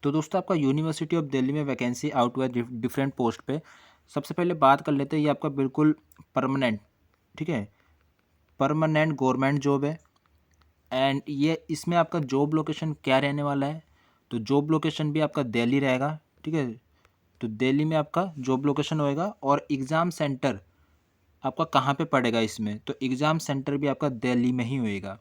तो दोस्तों आपका यूनिवर्सिटी ऑफ दिल्ली में वैकेंसी आउट हुआ है डिफरेंट पोस्ट पे। सबसे पहले बात कर लेते हैं, ये आपका बिल्कुल परमानेंट, ठीक है, परमानेंट गवर्नमेंट जॉब है। एंड ये इसमें आपका जॉब लोकेशन क्या रहने वाला है, तो जॉब लोकेशन भी आपका दिल्ली रहेगा, ठीक है। तो दिल्ली में आपका जॉब लोकेशन होएगा और एग्ज़ाम सेंटर आपका कहाँ पे पड़ेगा इसमें, तो एग्ज़ाम सेंटर भी आपका दिल्ली में ही होएगा।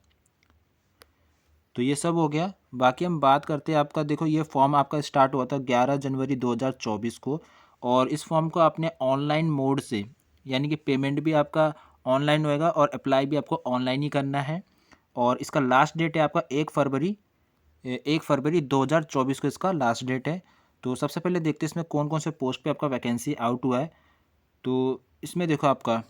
तो ये सब हो गया। बाकी हम बात करते हैं आपका, देखो ये फॉर्म आपका स्टार्ट हुआ था 11 जनवरी 2024 को, और इस फॉर्म को आपने ऑनलाइन मोड से, यानी कि पेमेंट भी आपका ऑनलाइन होएगा और अप्लाई भी आपको ऑनलाइन ही करना है। और इसका लास्ट डेट है आपका 1 फरवरी 2024 को इसका लास्ट डेट है। तो सबसे पहले देखते हैं इसमें कौन कौन से पोस्ट पे आपका वैकेंसी आउट हुआ है। तो इसमें देखो आपका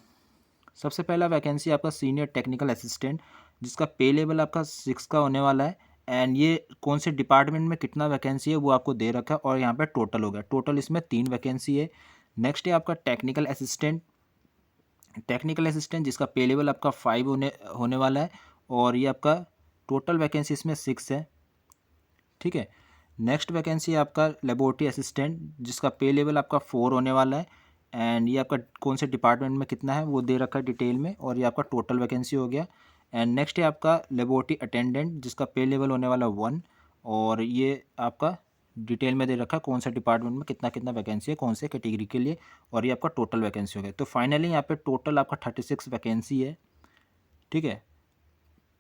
सबसे पहला वैकेंसी आपका सीनियर टेक्निकल असिस्टेंट, जिसका पे लेवल आपका 6 का होने वाला है। एंड ये कौन से डिपार्टमेंट में कितना वैकेंसी है वो आपको दे रखा है, और यहाँ पे टोटल हो गया, टोटल इसमें 3 वैकेंसी है। नेक्स्ट है आपका टेक्निकल असिस्टेंट, जिसका पे लेवल आपका 5 होने होने वाला है, और ये आपका टोटल वैकेंसी इसमें 6 है, ठीक है। नेक्स्ट वैकेंसी है आपका लेबोरेटरी असिस्टेंट, जिसका पे लेवल आपका 4 होने वाला है। एंड ये आपका कौन से डिपार्टमेंट में कितना है वो दे रखा है डिटेल में, और ये आपका टोटल वैकेंसी हो गया। एंड नेक्स्ट है आपका लेबोरेटरी अटेंडेंट, जिसका पे लेवल होने वाला 1, और ये आपका डिटेल में दे रखा है कौन सा डिपार्टमेंट में कितना कितना वैकेंसी है, कौन से कैटेगरी के लिए, और ये आपका टोटल वैकेंसी हो गया। तो फाइनली यहाँ पे टोटल आपका 36 वैकेंसी है, ठीक है।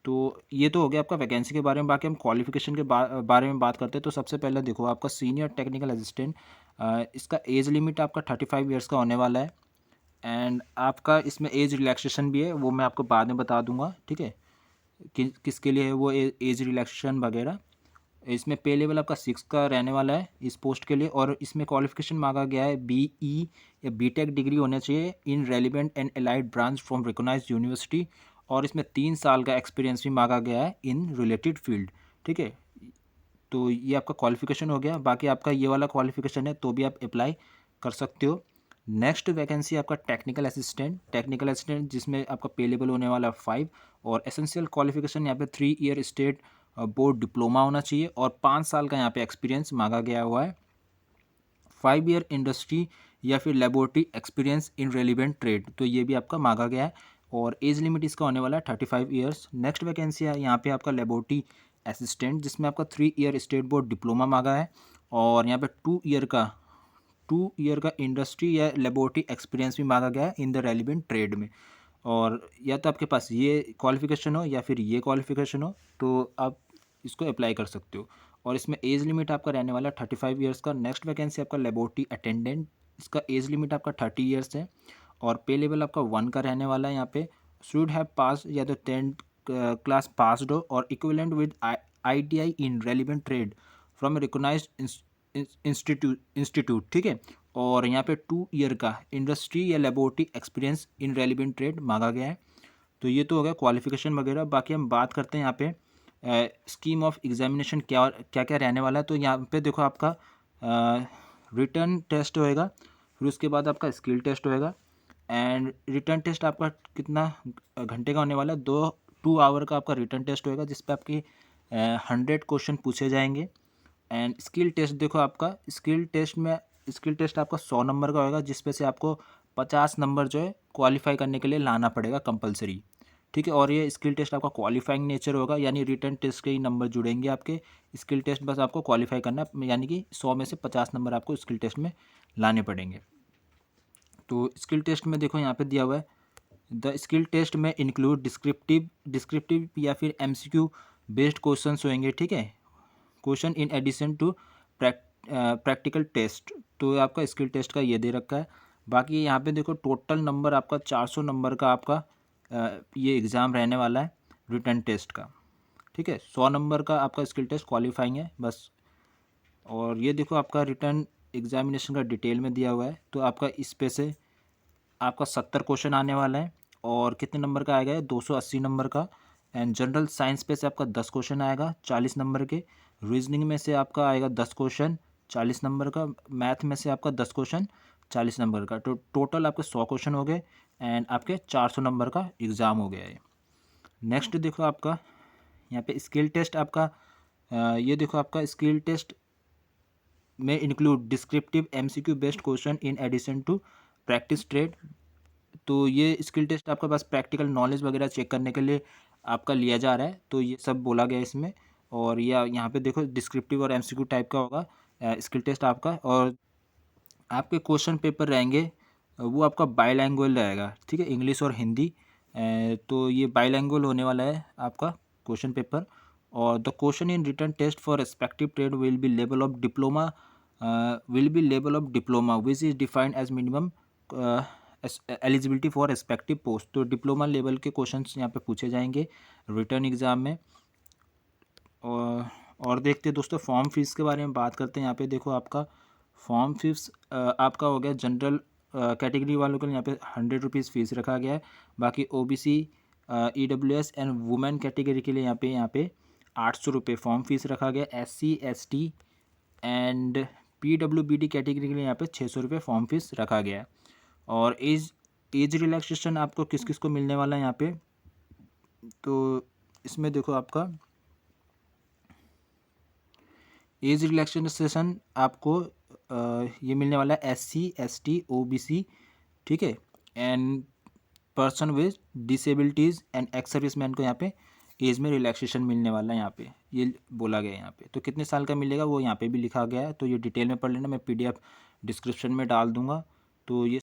तो ये तो हो गया आपका वैकेंसी के बारे में। बाकी हम क्वालिफिकेशन के बारे में बात करते हैं। तो सबसे पहले देखो आपका सीनियर टेक्निकल असिस्टेंट, इसका एज लिमिट आपका 35 ईयर्स का होने वाला है। एंड आपका इसमें एज रिलैक्सेशन भी है, वो मैं आपको बाद में बता दूंगा, ठीक है, किसके लिए है वो एज रिलैक्सेशन वगैरह। इसमें पे लेवल आपका 6 का रहने वाला है इस पोस्ट के लिए, और इसमें क्वालिफिकेशन मांगा गया है BE या BTech डिग्री होना चाहिए in relevant and allied branch from recognised university, और इसमें 3 साल का एक्सपीरियंस भी मांगा गया है इन रिलेटेड फील्ड, ठीक है। तो ये आपका क्वालिफिकेशन हो गया। बाकी आपका ये वाला क्वालिफिकेशन है तो भी आप अप्लाई कर सकते हो। नेक्स्ट वैकेंसी आपका टेक्निकल असिस्टेंट, जिसमें आपका पे लेवल होने वाला है 5, और एसेंशियल क्वालिफिकेशन यहाँ पे 3 ईयर स्टेट बोर्ड डिप्लोमा होना चाहिए, और 5 साल का यहाँ पे एक्सपीरियंस मांगा गया हुआ है। 5 ईयर इंडस्ट्री या फिर laboratory experience in relevant trade, तो ये भी आपका मांगा गया है, और एज लिमिट इसका होने वाला है 35 ईयर्स। नेक्स्ट वैकेंसी है यहाँ पे आपका लेबोरेटरी असिस्टेंट, जिसमें आपका 3 ईयर स्टेट बोर्ड डिप्लोमा मांगा है, और यहाँ पे 2 ईयर का इंडस्ट्री या लेबोरेटरी एक्सपीरियंस भी मांगा गया है इन द रेलिवेंट ट्रेड में। और या तो आपके पास ये क्वालिफिकेशन हो या फिर ये क्वालिफिकेशन हो, तो आप इसको अप्लाई कर सकते हो। और इसमें एज लिमिट आपका रहने वाला है 35 ईयर्स का। नेक्स्ट वैकेंसी आपका लेबोरेटरी अटेंडेंट, इसका एज लिमिट आपका 30 ईयर्स है, और पे लेवल आपका 1 का रहने वाला है। यहाँ पे शुड हैव पास या तो 10th क्लास पासड हो, और equivalent with ITI in relevant trade from recognised institute, ठीक है। और यहाँ पे 2 ईयर का इंडस्ट्री या laboratory experience in relevant trade मांगा गया है। तो ये तो हो गया क्वालिफिकेशन वगैरह। बाकी हम बात करते हैं यहाँ पे स्कीम ऑफ एग्जामिनेशन क्या क्या क्या रहने वाला है। तो यहाँ पे देखो आपका रिटर्न टेस्ट होएगा, फिर उसके बाद आपका स्किल टेस्ट होएगा। एंड रिटर्न टेस्ट आपका कितना घंटे का होने वाला है, 2 आवर का आपका रिटर्न टेस्ट होएगा, जिस पे आपकी 100 क्वेश्चन पूछे जाएंगे। एंड स्किल टेस्ट देखो आपका स्किल टेस्ट आपका 100 नंबर का होगा, जिस पे से आपको 50 नंबर जो है क्वालिफाई करने के लिए लाना पड़ेगा कंपलसरी, ठीक है। और ये स्किल टेस्ट आपका क्वालिफाइंग नेचर होगा, यानी रिटर्न टेस्ट के ही नंबर जुड़ेंगे आपके। स्किल टेस्ट बस आपको क्वालिफाई करना है, यानी कि 100 में से 50 नंबर आपको स्किल टेस्ट में लाने पड़ेंगे। तो स्किल टेस्ट में देखो यहाँ पे दिया हुआ है, द स्किल टेस्ट में इंक्लूड डिस्क्रिप्टिव या फिर MCQ बेस्ड क्वेश्चंस होंगे, ठीक है, question in addition to practical test. तो आपका स्किल टेस्ट का ये दे रखा है। बाकी यहाँ पे देखो टोटल नंबर आपका 400 नंबर का आपका ये एग्ज़ाम रहने वाला है रिटर्न टेस्ट का, ठीक है। 100 नंबर का आपका स्किल टेस्ट क्वालिफाइंग है बस। और ये देखो आपका रिटर्न एग्जामिनेशन का डिटेल में दिया हुआ है। तो आपका इस पे से आपका 70 क्वेश्चन आने वाला है, और कितने नंबर का आएगा, 280 नंबर का। एंड जनरल साइंस पे से आपका 10 क्वेश्चन आएगा 40 नंबर के। रीजनिंग में से आपका आएगा 10 क्वेश्चन 40 नंबर का। मैथ में से आपका 10 क्वेश्चन 40 नंबर का। तो टोटल आपके 100 क्वेश्चन हो गए, एंड आपके 400 नंबर का एग्ज़ाम हो गया है। नेक्स्ट देखो आपका यहाँ पे स्किल टेस्ट आपका ये देखो आपका स्किल टेस्ट में include descriptive MCQ based question in addition to practice trade. तो ये स्किल टेस्ट आपके पास प्रैक्टिकल नॉलेज वगैरह चेक करने के लिए आपका लिया जा रहा है, तो ये सब बोला गया है इसमें। और या यहाँ पे देखो डिस्क्रिप्टिव और एमसीक्यू टाइप का होगा स्किल टेस्ट आपका। और आपके क्वेश्चन पेपर रहेंगे वो आपका बाईलैंग्वेज रहेगा, ठीक है, इंग्लिश और हिंदी। तो ये बाईलैंग्वेज होने वाला है आपका क्वेश्चन पेपर। और the question in written test for respective trade will be level of diploma which is defined as minimum eligibility for respective post. तो डिप्लोमा लेवल के क्वेश्चंस यहाँ पे पूछे जाएंगे रिटर्न एग्ज़ाम में। और देखते हैं दोस्तों फॉर्म फीस के बारे में बात करते हैं। यहाँ पे देखो आपका फॉर्म फीस आपका हो गया जनरल कैटेगरी वालों के लिए यहाँ पे 100 रुपीज़ फीस रखा गया है। बाकी OBC EWS and women category के लिए यहाँ पे 800 रुपये फॉर्म फीस रखा गया। SC ST and PWBD category के लिए यहाँ पे 600 रुपये फॉर्म फीस रखा गया है। और एज रिलैक्सेशन आपको किस किस को मिलने वाला है यहाँ पे, तो इसमें देखो आपका एज रिलैक्सेशन आपको ये मिलने वाला है एससी एसटी ओबीसी, ठीक है, and person with disabilities and ex serviceman को यहाँ पे एज में रिलैक्सेशन मिलने वाला है। यहाँ पे ये बोला गया है यहाँ पे। तो कितने साल का मिलेगा वो यहाँ पे भी लिखा गया है, तो ये डिटेल में पढ़ लेना, मैं पीडीएफ डिस्क्रिप्शन में डाल दूंगा। तो ये